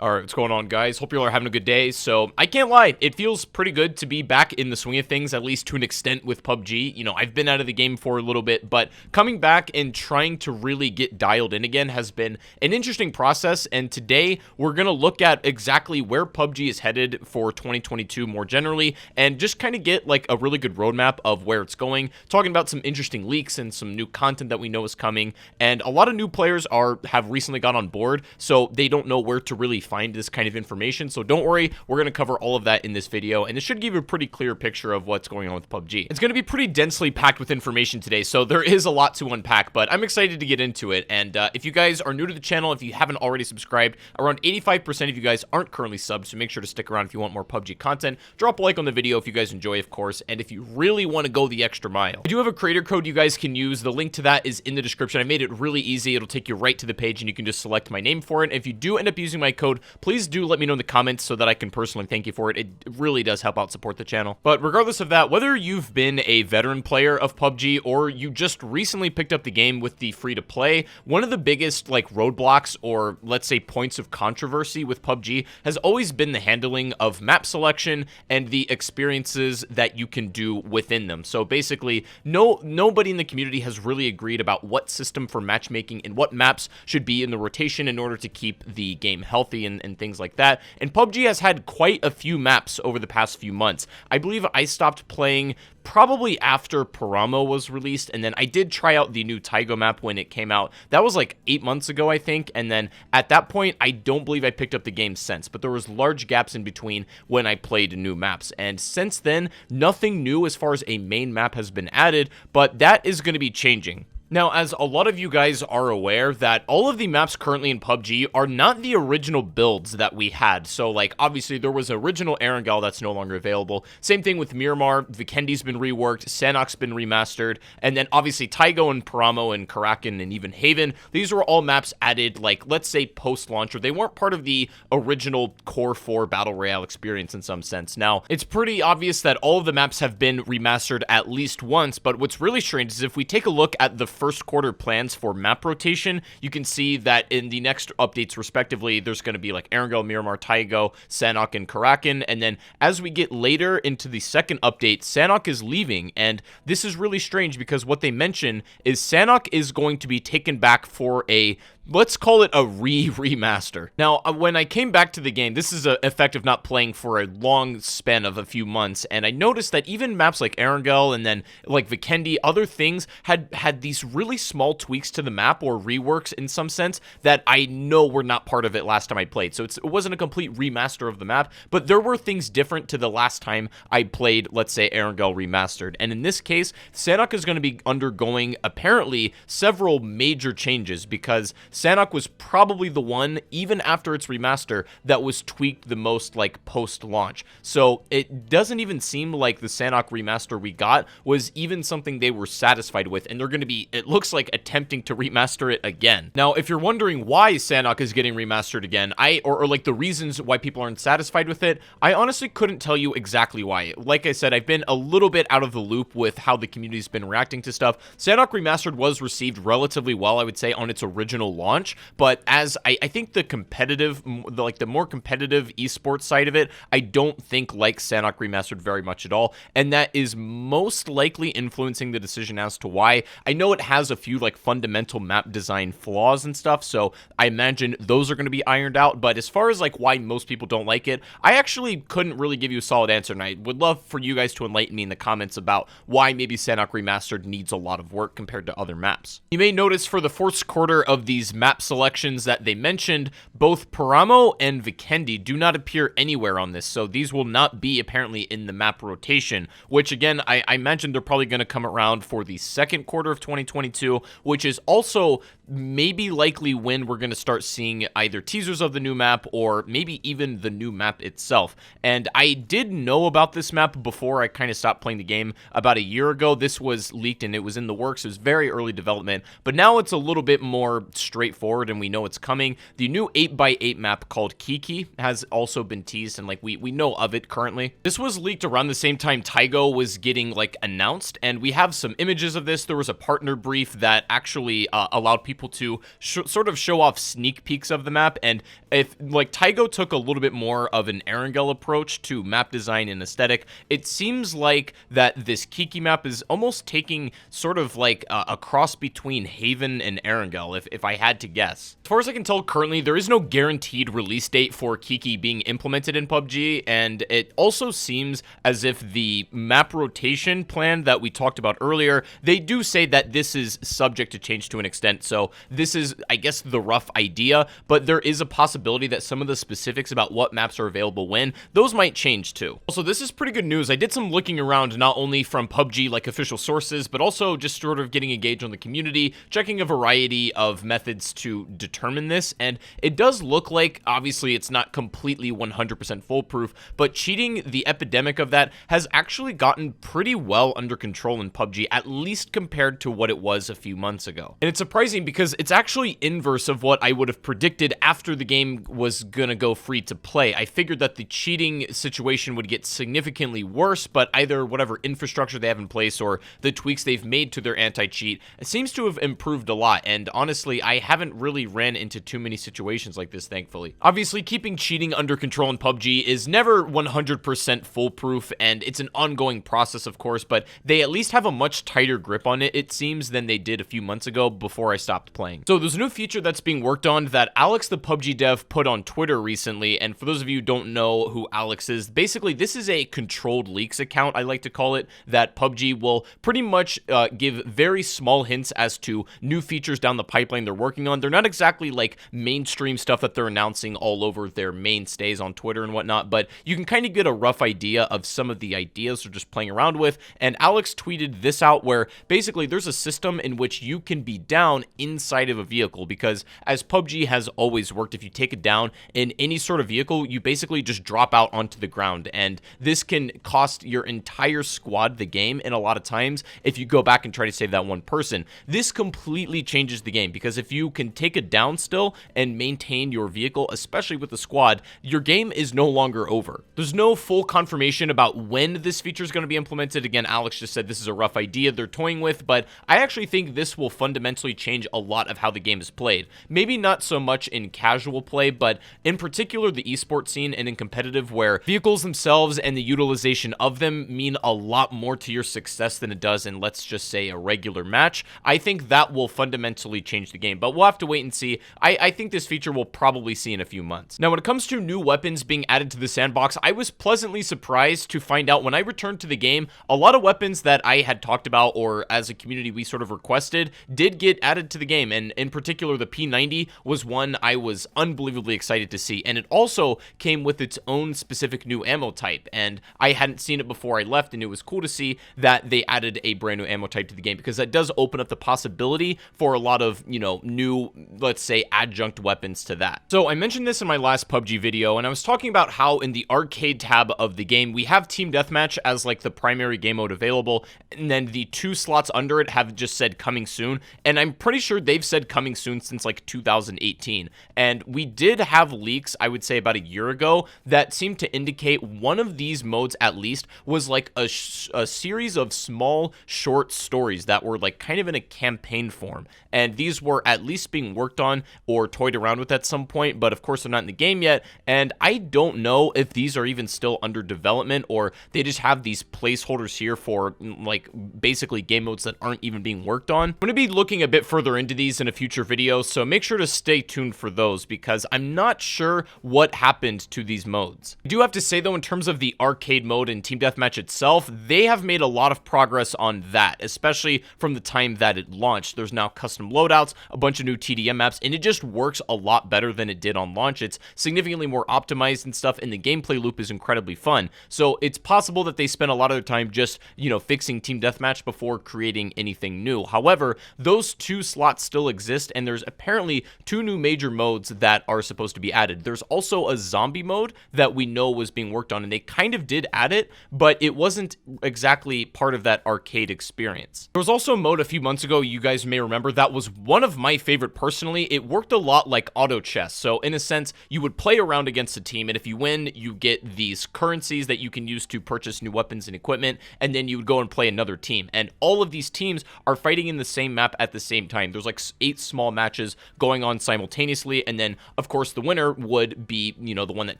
Alright, what's going on, guys? Hope you all are having a good day. So, I can't lie, it feels pretty good to be back in the swing of things, at least to an extent with PUBG. You know, I've been out of the game for a little bit, but coming back and trying to really get dialed in again has been an interesting process, and today we're going to look at exactly where PUBG is headed for 2022 more generally, and just kind of get like a really good roadmap of where it's going, talking about some interesting leaks and some new content that we know is coming, and a lot of new players have recently got on board, so they don't know where to really find this kind of information. So don't worry, we're going to cover all of that in this video, and it should give you a pretty clear picture of what's going on with PUBG. It's going to be pretty densely packed with information today, so there is a lot to unpack, but I'm excited to get into it. And if you guys are new to the channel, if you haven't already subscribed, around 85% of you guys aren't currently subbed, so make sure to stick around if you want more PUBG content. Drop a like on the video if you guys enjoy, of course, and if you really want to go the extra mile. I do have a creator code you guys can use. The link to that is in the description. I made it really easy. It'll take you right to the page, and you can just select my name for it. If you do end up using my code, please do let me know in the comments so that I can personally thank you for it. It really does help out support the channel. But regardless of that, whether you've been a veteran player of PUBG or you just recently picked up the game with the free-to-play, one of the biggest like roadblocks or let's say points of controversy with PUBG has always been the handling of map selection and the experiences that you can do within them. So basically, nobody in the community has really agreed about what system for matchmaking and what maps should be in the rotation in order to keep the game healthy and things like that. And PUBG has had quite a few maps over the past few months. I believe I stopped playing probably after Piramo was released, and then I did try out the new Taigo map when it came out. That was like 8 months ago, I think, and then at that point, I don't believe I picked up the game since, but there was large gaps in between when I played new maps, and since then, nothing new as far as a main map has been added, but that is going to be changing. Now, as a lot of you guys are aware, that all of the maps currently in PUBG are not the original builds that we had. So, like, obviously, there was original Erangel that's no longer available. Same thing with Miramar. Vikendi's been reworked. Sanhok's been remastered. And then, obviously, Taigo and Piramo and Karakin and even Haven, these were all maps added, like, let's say, post-launch, or they weren't part of the original Core 4 Battle Royale experience in some sense. Now, it's pretty obvious that all of the maps have been remastered at least once, but what's really strange is if we take a look at the first quarter plans for map rotation, you can see that in the next updates respectively, there's going to be like Erangel, Miramar, Taigo, Sanhok, and Karakin, and then as we get later into the second update, Sanhok is leaving, and this is really strange because what they mention is Sanhok is going to be taken back for a, let's call it a remaster. Now, when I came back to the game, this is an effect of not playing for a long span of a few months, and I noticed that even maps like Erangel and then like Vikendi, other things had these really small tweaks to the map or reworks in some sense that I know were not part of it last time I played. So it wasn't a complete remaster of the map, but there were things different to the last time I played, let's say, Erangel Remastered. And in this case, Sanhok is going to be undergoing apparently several major changes because Sanhok was probably the one, even after its remaster, that was tweaked the most like post-launch. So it doesn't even seem like the Sanhok remaster we got was even something they were satisfied with, and they're going to be, it looks like, attempting to remaster it again. Now, if you're wondering why Sanhok is getting remastered again, or like the reasons why people aren't satisfied with it, I honestly couldn't tell you exactly why. Like I said, I've been a little bit out of the loop with how the community's been reacting to stuff. Sanhok Remastered was received relatively well, I would say, on its original launch, but as I think the competitive, the more competitive esports side of it, I don't think likes Sanhok Remastered very much at all, and that is most likely influencing the decision as to why. I know it has a few like fundamental map design flaws and stuff, so I imagine those are going to be ironed out, but as far as like why most people don't like it, I actually couldn't really give you a solid answer, and I would love for you guys to enlighten me in the comments about why maybe Sanhok Remastered needs a lot of work compared to other maps. You may notice for the first quarter of these map selections that they mentioned, both Piramo and Vikendi do not appear anywhere on this, so these will not be apparently in the map rotation, which again, I imagine they're probably going to come around for the second quarter of 2022, which is also maybe likely when we're going to start seeing either teasers of the new map or maybe even the new map itself. And I did know about this map before I kind of stopped playing the game about a year ago. This was leaked and it was in the works. It was very early development, but now it's a little bit more straight straightforward and we know it's coming. The new 8x8 map called Kiki has also been teased, and like we know of it currently. This was leaked around the same time Taigo was getting like announced, and we have some images of this. There was a partner brief that actually allowed people to sort of show off sneak peeks of the map, and if like Taigo took a little bit more of an Erangel approach to map design and aesthetic, it seems like that this Kiki map is almost taking sort of like a cross between Haven and Erangel, if I had to guess. As far as I can tell currently, there is no guaranteed release date for Kiki being implemented in PUBG, and it also seems as if the map rotation plan that we talked about earlier, they do say that this is subject to change to an extent, so this is, I guess, the rough idea, but there is a possibility that some of the specifics about what maps are available when, those might change too. Also, this is pretty good news. I did some looking around not only from PUBG like official sources, but also just sort of getting engaged on the community, checking a variety of methods to determine this, and it does look like, obviously it's not completely 100% foolproof, but cheating, the epidemic of that, has actually gotten pretty well under control in PUBG, at least compared to what it was a few months ago. And it's surprising because it's actually inverse of what I would have predicted after the game was gonna go free to play. I figured that the cheating situation would get significantly worse, but either whatever infrastructure they have in place or the tweaks they've made to their anti-cheat, it seems to have improved a lot, and honestly, I haven't really ran into too many situations like this, thankfully. Obviously, keeping cheating under control in PUBG is never 100% foolproof, and it's an ongoing process, of course, but they at least have a much tighter grip on it, it seems, than they did a few months ago before I stopped playing. So there's a new feature that's being worked on that Alex, the PUBG dev, put on Twitter recently, and for those of you who don't know who Alex is, basically this is a controlled leaks account, I like to call it, that PUBG will pretty much give very small hints as to new features down the pipeline they're working on. They're not exactly like mainstream stuff that they're announcing all over their mainstays on Twitter and whatnot, but you can kind of get a rough idea of some of the ideas they're just playing around with, and Alex tweeted this out where basically there's a system in which you can be down inside of a vehicle, because as PUBG has always worked, if you take it down in any sort of vehicle, you basically just drop out onto the ground, and this can cost your entire squad the game, and a lot of times if you go back and try to save that one person. This completely changes the game, because if you can take it down still and maintain your vehicle, especially with the squad, your game is no longer over. There's no full confirmation about when this feature is going to be implemented. Again, Alex just said this is a rough idea they're toying with, but I actually think this will fundamentally change a lot of how the game is played. Maybe not so much in casual play, but in particular the esports scene and in competitive, where vehicles themselves and the utilization of them mean a lot more to your success than it does in, let's just say, a regular match. I think that will fundamentally change the game, but we'll have to wait and see. I think this feature we'll probably see in a few months. Now, when it comes to new weapons being added to the sandbox, I was pleasantly surprised to find out when I returned to the game, a lot of weapons that I had talked about, or as a community we sort of requested, did get added to the game, and in particular the P90 was one I was unbelievably excited to see, and it also came with its own specific new ammo type, and I hadn't seen it before I left, and it was cool to see that they added a brand new ammo type to the game, because that does open up the possibility for a lot of, you know, new, let's say, adjunct weapons to that. So I mentioned this in my last PUBG video, and I was talking about how in the arcade tab of the game, we have Team Deathmatch as like the primary game mode available, and then the 2 slots under it have just said coming soon, and I'm pretty sure they've said coming soon since like 2018, and we did have leaks, I would say about a year ago, that seemed to indicate one of these modes at least was like a series of small short stories that were like kind of in a campaign form, and these were at least being worked on or toyed around with at some point, but of course they're not in the game yet, and I don't know if these are even still under development or they just have these placeholders here for like basically game modes that aren't even being worked on. I'm going to be looking a bit further into these in a future video, so make sure to stay tuned for those, because I'm not sure what happened to these modes. I do have to say though, in terms of the arcade mode and Team Deathmatch itself, they have made a lot of progress on that, especially from the time that it launched. There's now custom loadouts, a bunch of new TDM maps, and it just works a lot better than it did on launch. It's significantly more optimized and stuff, and the gameplay loop is incredibly fun. So it's possible that they spent a lot of their time just, you know, fixing Team Deathmatch before creating anything new. However, those 2 slots still exist, and there's apparently 2 new major modes that are supposed to be added. There's also a zombie mode that we know was being worked on, and they kind of did add it, but it wasn't exactly part of that arcade experience. There was also a mode a few months ago, you guys may remember, that was one of my favorite favorite personally. It worked a lot like auto chess. So in a sense, you would play around against a team, and if you win, you get these currencies that you can use to purchase new weapons and equipment, and then you would go and play another team. And all of these teams are fighting in the same map at the same time. There's like 8 small matches going on simultaneously, and then of course the winner would be, you know, the one that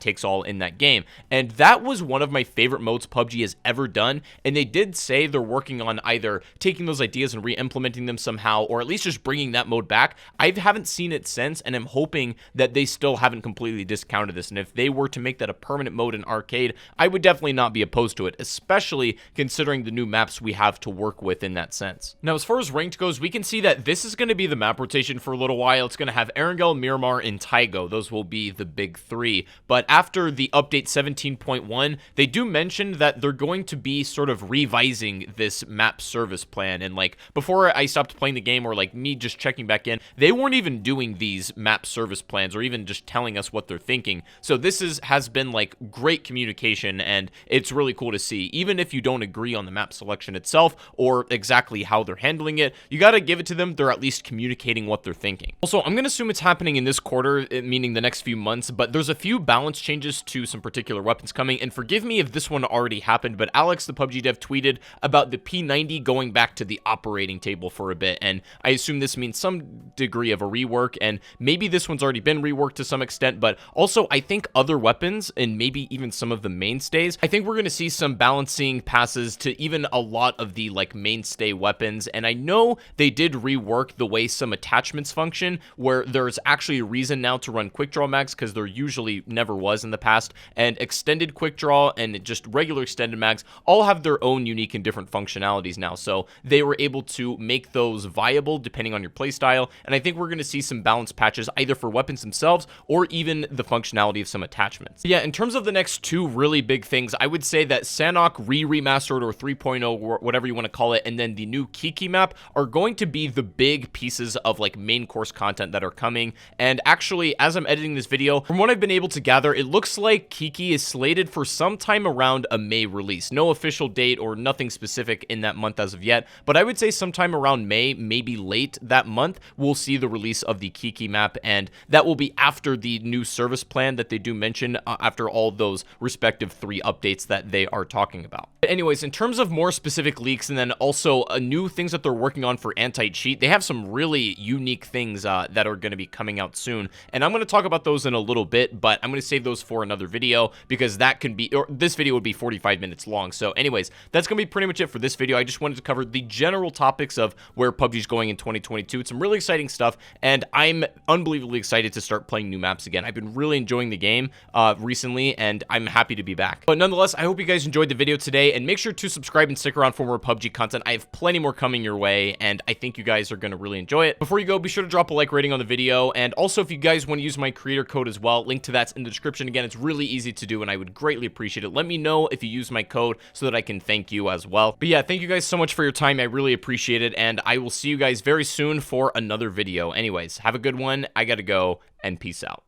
takes all in that game. And that was one of my favorite modes PUBG has ever done, and they did say they're working on either taking those ideas and re-implementing them somehow, or at least just bringing that mode back. I haven't seen it since, and I'm hoping that they still haven't completely discounted this, and if they were to make that a permanent mode in arcade, I would definitely not be opposed to it, especially considering the new maps we have to work with in that sense. Now, as far as ranked goes, we can see that this is going to be the map rotation for a little while. It's going to have Erangel, Miramar, and Taigo. Those will be the big 3. But after the update 17.1, they do mention that they're going to be sort of revising this map service plan. And like before I stopped playing the game, or like me just checking back in, they weren't even doing these map service plans or even just telling us what they're thinking. So this has been like great communication, and it's really cool to see. Even if you don't agree on the map selection itself or exactly how they're handling it, you got to give it to them. They're at least communicating what they're thinking. Also, I'm going to assume it's happening in this quarter, meaning the next few months, but there's a few balance changes to some particular weapons coming, and forgive me if this one already happened, but Alex, the PUBG dev, tweeted about the P90 going back to the operating table for a bit, and I assume this means some degree of a rework, and maybe this one's already been reworked to some extent, but also I think other weapons, and maybe even some of the mainstays, I think we're going to see some balancing passes to even a lot of the like mainstay weapons. And I know they did rework the way some attachments function, where there's actually a reason now to run quick draw mags, because there usually never was in the past, and extended quick draw and just regular extended mags all have their own unique and different functionalities now, so they were able to make those viable depending on your playstyle. And I think we're going to see some balance patches either for weapons themselves or even the functionality of some attachments. Yeah, in terms of the next 2 really big things, I would say that Sanhok Remastered or 3.0, whatever you want to call it, and then the new Kiki map are going to be the big pieces of like main course content that are coming. And actually, as I'm editing this video, from what I've been able to gather, it looks like Kiki is slated for sometime around a May release. No official date or nothing specific in that month as of yet, but I would say sometime around May, maybe late that month, we'll see the release of the Kiki map, and that will be after the new service plan that they do mention, after all those respective 3 updates that they are talking about. But anyways, in terms of more specific leaks, and then also new things that they're working on for anti-cheat, they have some really unique things that are going to be coming out soon, and I'm going to talk about those in a little bit, but I'm going to save those for another video, because that can be, or this video would be 45 minutes long. So anyways, that's going to be pretty much it for this video. I just wanted to cover the general topics of where PUBG is going in 2022. It's some really exciting stuff, and I'm unbelievably excited to start playing new maps again. I've been really enjoying the game recently, and I'm happy to be back. But nonetheless, I hope you guys enjoyed the video today, and make sure to subscribe and stick around for more PUBG content. I have plenty more coming your way, and I think you guys are going to really enjoy it. Before you go, be sure to drop a like rating on the video, and also if you guys want to use my creator code as well, link to that's in the description. Again, it's really easy to do, and I would greatly appreciate it. Let me know if you use my code so that I can thank you as well. But yeah, thank you guys so much for your time. I really appreciate it, and I will see you guys very soon for another video. Anyways, have a good one. I gotta go, and peace out.